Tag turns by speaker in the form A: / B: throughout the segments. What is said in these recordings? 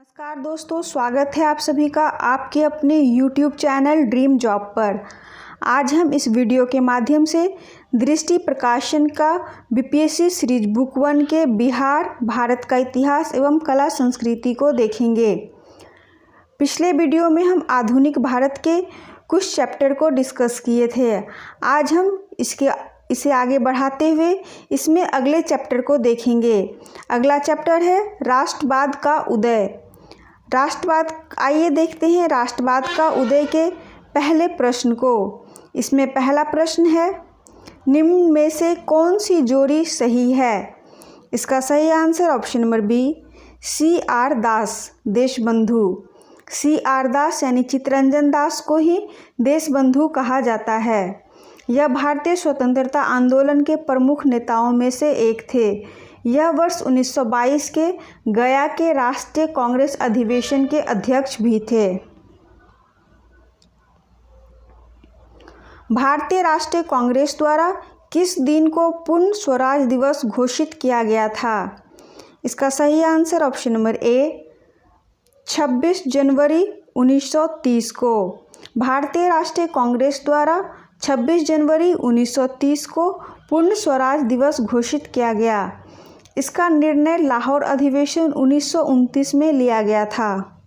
A: नमस्कार दोस्तों, स्वागत है आप सभी का आपके अपने YouTube चैनल ड्रीम जॉब पर। आज हम इस वीडियो के माध्यम से दृष्टि प्रकाशन का बीपीएससी सीरीज बुक 1 के बिहार भारत का इतिहास एवं कला संस्कृति को देखेंगे। पिछले वीडियो में हम आधुनिक भारत के कुछ चैप्टर को डिस्कस किए थे। आज हम इसे आगे बढ़ाते हुए इसमें अगले चैप्टर को देखेंगे। अगला चैप्टर है राष्ट्रवाद का उदय। राष्ट्रवाद, आइए देखते हैं राष्ट्रवाद का उदय के पहले प्रश्न को। इसमें पहला प्रश्न है, निम्न में से कौन सी जोड़ी सही है? इसका सही answer option number B, C.R. Das, Deshbandhu. C.R. Das यानी चित्तरंजन दास को ही देशबंधु कहा जाता है। यह भारतीय स्वतंत्रता आंदोलन के प्रमुख नेताओं में से एक थे। यह वर्ष 1922 के गया के राष्ट्रीय कांग्रेस अधिवेशन के अध्यक्ष भी थे। भारतीय राष्ट्रीय कांग्रेस द्वारा किस दिन को पूर्ण स्वराज दिवस घोषित किया गया था? इसका सही आंसर ऑप्शन नंबर ए, 26 जनवरी 1930 को। भारतीय राष्ट्रीय कांग्रेस द्वारा 26 जनवरी 1930 को पूर्ण स्वराज दिवस घोषित किया गया। इसका निर्णय लाहौर अधिवेशन 1929 में लिया गया था।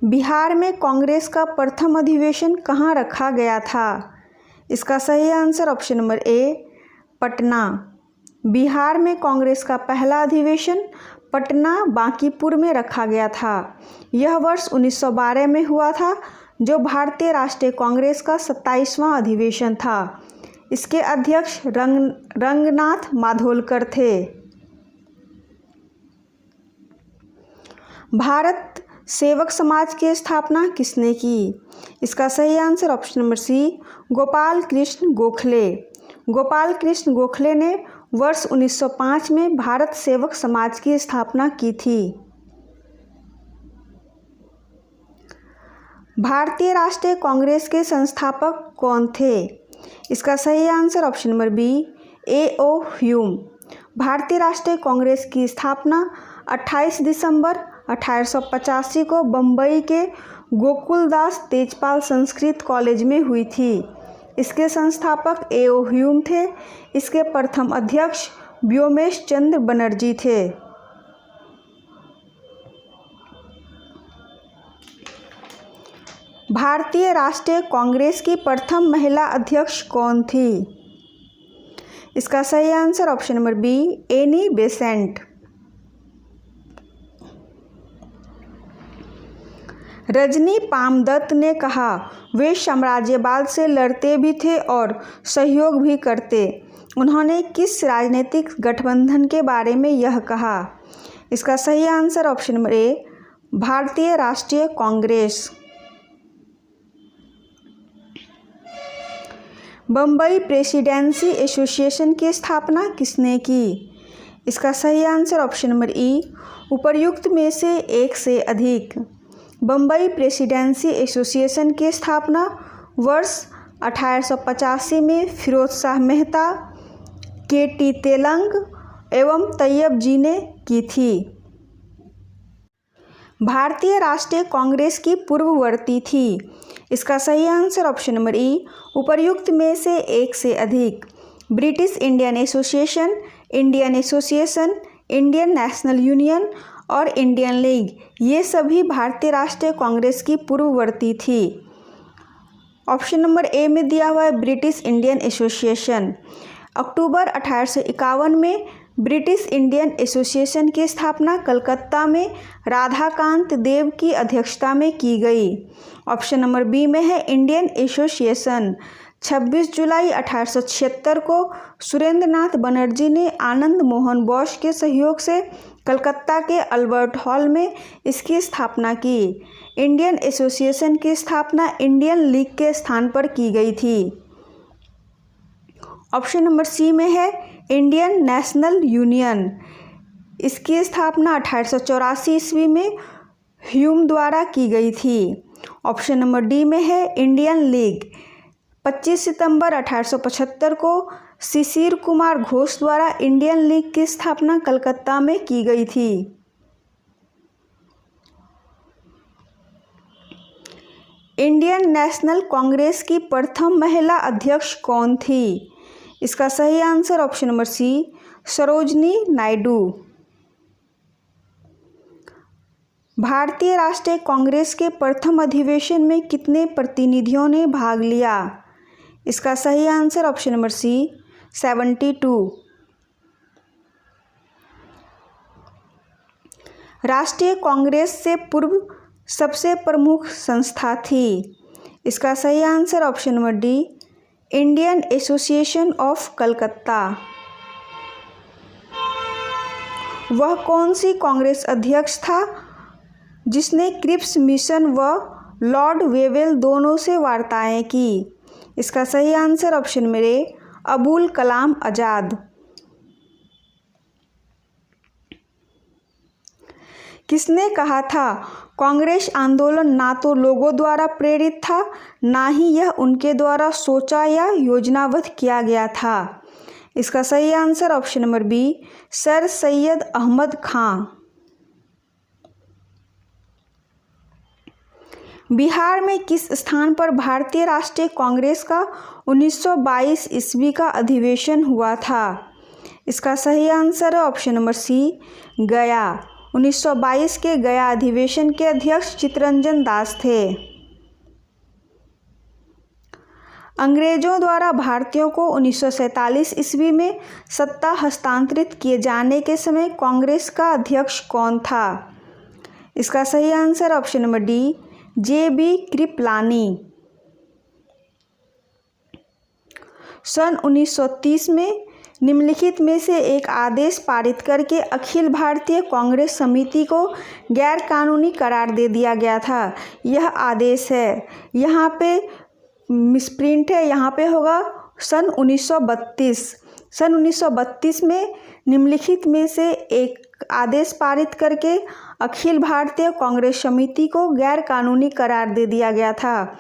A: बिहार में कांग्रेस का प्रथम अधिवेशन कहाँ रखा गया था? इसका सही आंसर ऑप्शन नंबर ए, पटना। बिहार में कांग्रेस का पहला अधिवेशन पटना बांकीपुर में रखा गया था। यह वर्ष 1912 में हुआ था, जो भारतीय राष्ट्रीय कांग्रेस का 27वां अधिवेशन था। इसके अध्यक्ष रंगनाथ माधोलकर थे। भारत सेवक समाज की स्थापना किसने की? इसका सही answer option number C, Gopal Krishna Gokhale. Gopal Krishna Gokhale ने वर्ष 1905 में भारत सेवक समाज की स्थापना की थी। भारतीय राष्ट्रीय कांग्रेस के संस्थापक कौन थे? इसका सही answer option number B, A.O. Hume. भारतीय राष्ट्रीय कांग्रेस की स्थापना 28 दिसंबर 1885 को बम्बई के गोकुलदास तेजपाल संस्कृत कॉलेज में हुई थी। इसके संस्थापक A.O. ह्यूम थे। इसके प्रथम अध्यक्ष व्योमेश चंद्र बनर्जी थे। भारतीय राष्ट्रीय कांग्रेस की प्रथम महिला अध्यक्ष कौन थी? इसका सही answer option number B, Annie Besant. Rajani Palme Dutt ने कहा, वे साम्राज्यवाद से लड़ते भी थे और सहयोग भी करते। उन्होंने किस राजनीतिक गठबंधन के बारे में यह कहा? इसका सही आंसर ऑप्शन नंबर ए, भारतीय राष्ट्रीय कांग्रेस। बम्बई प्रेसिडेंसी एसोसिएशन की स्थापना किसने की? इसका सही आंसर ऑप्शन नंबर ई, उपर्युक्त में से एक से अधिक। बम्बई प्रेसिडेंसी एसोसिएशन की स्थापना वर्ष 1885 में फिरोज शाह मेहता, K.T. तेलंग एवं तैयब जी ने की थी। भारतीय राष्ट्रीय कांग्रेस की पूर्ववर्ती थी। इसका सही आंसर ऑप्शन नंबर ई, उपर्युक्त में से एक से अधिक। British Indian association, Indian association, Indian national union और इंडियन लीग, ये सभी भारतीय राष्ट्रीय कांग्रेस की पूर्ववर्ती थी। ऑप्शन नंबर ए में दिया हुआ है ब्रिटिश इंडियन एसोसिएशन। अक्टूबर 1851 में ब्रिटिश इंडियन एसोसिएशन की स्थापना कलकत्ता में राधाकांत देव की अध्यक्षता में की गई। ऑप्शन नंबर बी में है इंडियन एसोसिएशन। 26 जुलाई 1876 को सुरेंद्रनाथ बनर्जी ने आनंद मोहन बोस के सहयोग से कलकत्ता के अल्बर्ट हॉल में इसकी स्थापना की। इंडियन एसोसिएशन की स्थापना इंडियन लीग के स्थान पर की गई थी। ऑप्शन नंबर सी में है इंडियन नेशनल यूनियन। इसकी स्थापना 1884 ईस्वी में ह्यूम द्वारा की गई थी। ऑप्शन नंबर डी में है इंडियन लीग। 25 सितंबर 1875 को शिशिर कुमार घोष द्वारा इंडियन लीग की स्थापना कलकत्ता में की गई थी? इंडियन नेशनल कांग्रेस की प्रथम महिला अध्यक्ष कौन थी? इसका सही answer option number C, Sarojini Naidu. भारतीय राष्ट्रीय कांग्रेस के प्रथम अधिवेशन में कितने प्रतिनिधियों ने भाग लिया? इसका सही आंसर ऑप्शन नंबर सी, 72। राष्ट्रीय कांग्रेस से पूर्व सबसे प्रमुख संस्था थी? इसका सही answer option number D, Indian association of Calcutta. वह कौन सी कांग्रेस अध्यक्ष था जिसने क्रिप्स मिशन व लॉर्ड वेवेल दोनों से वार्ताएं की? इसका सही आंसर ऑप्शन में ए, अबुल कलाम आज़ाद। किसने कहा था कांग्रेस आंदोलन ना तो लोगों द्वारा प्रेरित था, ना ही यह उनके द्वारा सोचा या योजनाबद्ध किया गया था? इसका सही answer option number B, sir Syed Ahmad Khan. Bihar में किस स्थान पर भारतीय राष्ट्रीय कांग्रेस का 1922 ईस्वी का अधिवेशन हुआ था? इसका सही आंसर है ऑप्शन नंबर सी, गया। 1922 के गया अधिवेशन के अध्यक्ष चित्तरंजन दास थे। अंग्रेजों द्वारा भारतीयों को 1947 ईस्वी में सत्ता हस्तांतरित किए जाने के समय कांग्रेस का अध्यक्ष कौन था? इसका सही answer option number D, J B. Kripalani. सन 1930 में निम्नलिखित में से एक आदेश पारित करके अखिल भारतीय कांग्रेस समिति को गैर कानूनी करार दे दिया गया था। यह आदेश है, यहाँ पे मिसप्रिंट है, यहाँ पे होगा सन 1932। सन 1932 में निम्नलिखित में से एक आदेश पारित करके अखिल भारतीय कांग्रेस समिति को गैर कानूनी करार दे दिया गया था।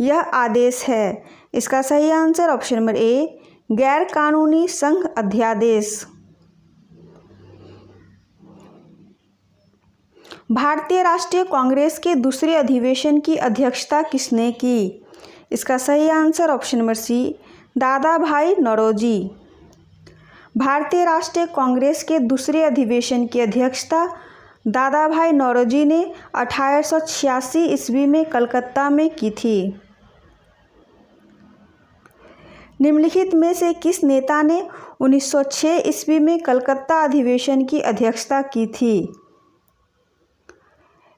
A: यह आदेश है, इसका सही आंसर ऑप्शन नंबर ए, गैर कानूनी संघ अध्यादेश। भारतीय राष्ट्रीय कांग्रेस के दूसरे अधिवेशन की अध्यक्षता किसने की? इसका सही आंसर ऑप्शन नंबर सी, दादा भाई नौरोजी। भारतीय राष्ट्रीय कांग्रेस के दूसरे अधिवेशन की अध्यक्षता दादा भाई नौरोजी ने 1886 ईस्वी में कलकत्ता में की थी। निम्नलिखित में से किस नेता ने 1906 ईस्वी में कलकत्ता अधिवेशन की अध्यक्षता की थी?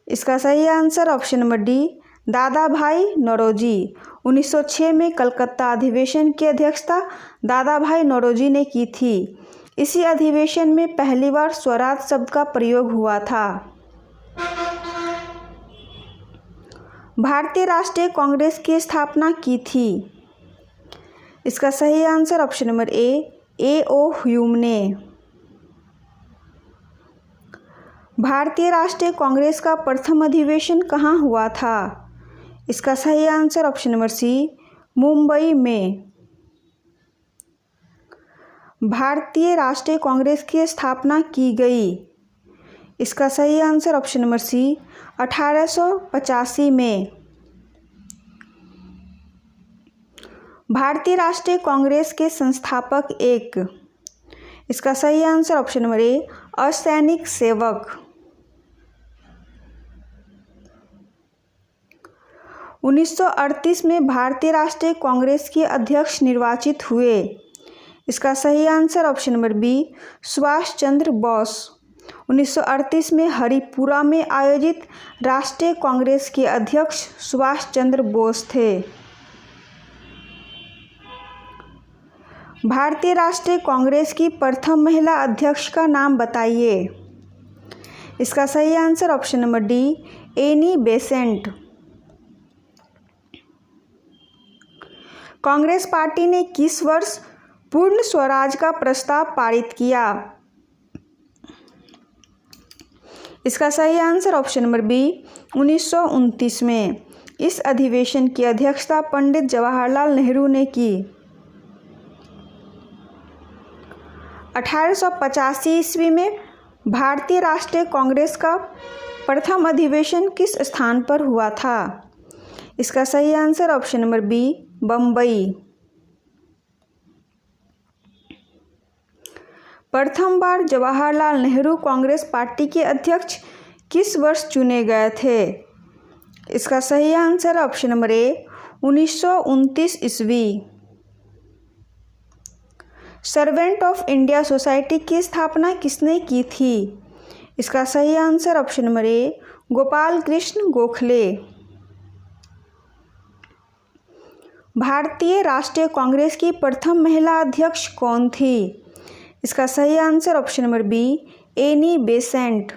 A: इसका सही आंसर ऑप्शन नंबर डी, दादा भाई नौरोजी। 1906 में कलकत्ता अधिवेशन की अध्यक्षता दादा भाई नौरोजी ने की थी। इसी अधिवेशन में पहली बार स्वराज शब्द का प्रयोग हुआ था। भारतीय राष्ट्रीय कांग्रेस की स्थापना की थी? इसका सही answer option number A O Hume ने। भारतीय राष्ट्रीय कांग्रेस का प्रथम अधिवेशन कहाँ हुआ था? इसका सही answer option number C, Mumbai में। भारतीय राष्ट्रीय कांग्रेस की स्थापना की गई? इसका सही आंसर ऑप्शन नंबर सी, 1885 में। भारतीय राष्ट्रीय कांग्रेस के संस्थापक एक? इसका सही आंसर ऑप्शन नंबर ए, असैनिक सेवक। 1938 में भारतीय राष्ट्रीय कांग्रेस के अध्यक्ष निर्वाचित हुए। इसका सही answer option number B, Subhash Chandra Bose. 1938 में हरिपुरा में आयोजित राष्ट्रीय कांग्रेस के अध्यक्ष सुभाष चंद्र बोस थे। भारतीय राष्ट्रीय कांग्रेस की प्रथम महिला अध्यक्ष का नाम बताइए। इसका सही answer option number D, Annie Besant. Congress party ने किस वर्ष पूर्ण स्वराज का प्रस्ताव पारित किया? इसका सही आंसर ऑप्शन नंबर बी, 1929 में। इस अधिवेशन की अध्यक्षता पंडित जवाहरलाल नेहरू ने की। 1885 ईस्वी में भारतीय राष्ट्रीय कांग्रेस का प्रथम अधिवेशन किस स्थान पर हुआ था? इसका सही answer option number B, Bombay. प्रथम बार जवाहरलाल नेहरू कांग्रेस पार्टी के अध्यक्ष किस वर्ष चुने गए थे? इसका सही आंसर ऑप्शन नंबर ए, 1929 ईस्वी। सर्वेंट ऑफ इंडिया सोसाइटी की स्थापना किसने की थी? इसका सही आंसर ऑप्शन नंबर ए, गोपाल कृष्ण गोखले। भारतीय राष्ट्रीय कांग्रेस की प्रथम महिला अध्यक्ष कौन थी? इसका सही answer option number B, Annie Besant.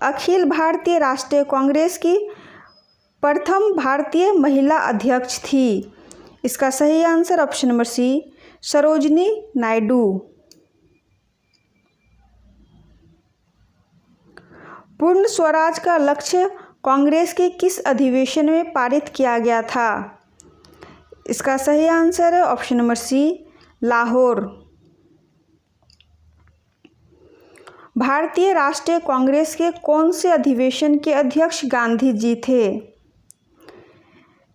A: Akhil Bharatiya राष्ट्रीय कांग्रेस की प्रथम भारतीय महिला अध्यक्ष थी। इसका सही answer option number C, Sarojini Naidu. Purna Swaraj का लक्ष्य कांग्रेस के किस अधिवेशन में पारित किया गया था? इसका सही आंसर है ऑप्शन नंबर सी, लाहौर। भारतीय राष्ट्रीय कांग्रेस के कौन से अधिवेशन के अध्यक्ष गांधी जी थे?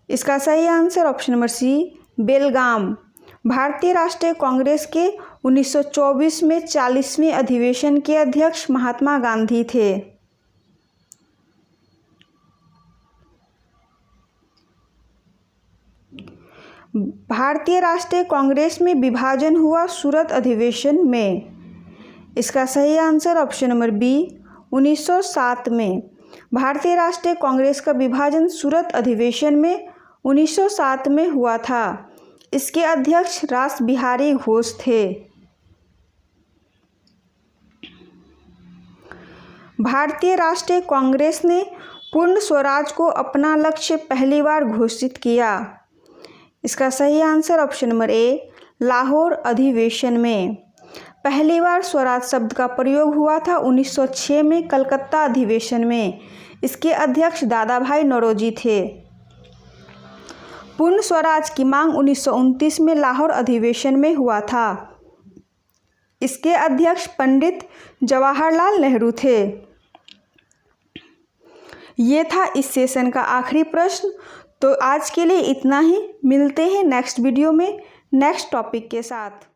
A: इसका सही आंसर ऑप्शन नंबर सी, बेलगाम। भारतीय राष्ट्रीय कांग्रेस के 1924 में 40वें अधिवेशन के अध्यक्ष महात्मा गांधी थे। भारतीय राष्ट्रीय कांग्रेस में विभाजन हुआ सूरत अधिवेशन में। इसका सही आंसर ऑप्शन नंबर बी, 1907 में। भारतीय राष्ट्रीय कांग्रेस का विभाजन सूरत अधिवेशन में 1907 में हुआ था। इसके अध्यक्ष रास बिहारी घोष थे। भारतीय राष्ट्रीय कांग्रेस ने पूर्ण स्वराज को अपना लक्ष्य पहली बार घोषित किया। इसका सही आंसर ऑप्शन नंबर ए, लाहौर अधिवेशन में। पहली बार स्वराज शब्द का प्रयोग हुआ था 1906 में कलकत्ता अधिवेशन में। इसके अध्यक्ष दादा भाई नौरोजी थे। पूर्ण स्वराज की मांग 1929 में लाहौर अधिवेशन में हुआ था। इसके अध्यक्ष पंडित जवाहरलाल नेहरू थे। ये था इस सेशन का आखिरी प्रश्न। तो आज के लिए इतना ही। मिलते हैं नेक्स्ट वीडियो में नेक्स्ट टॉपिक के साथ।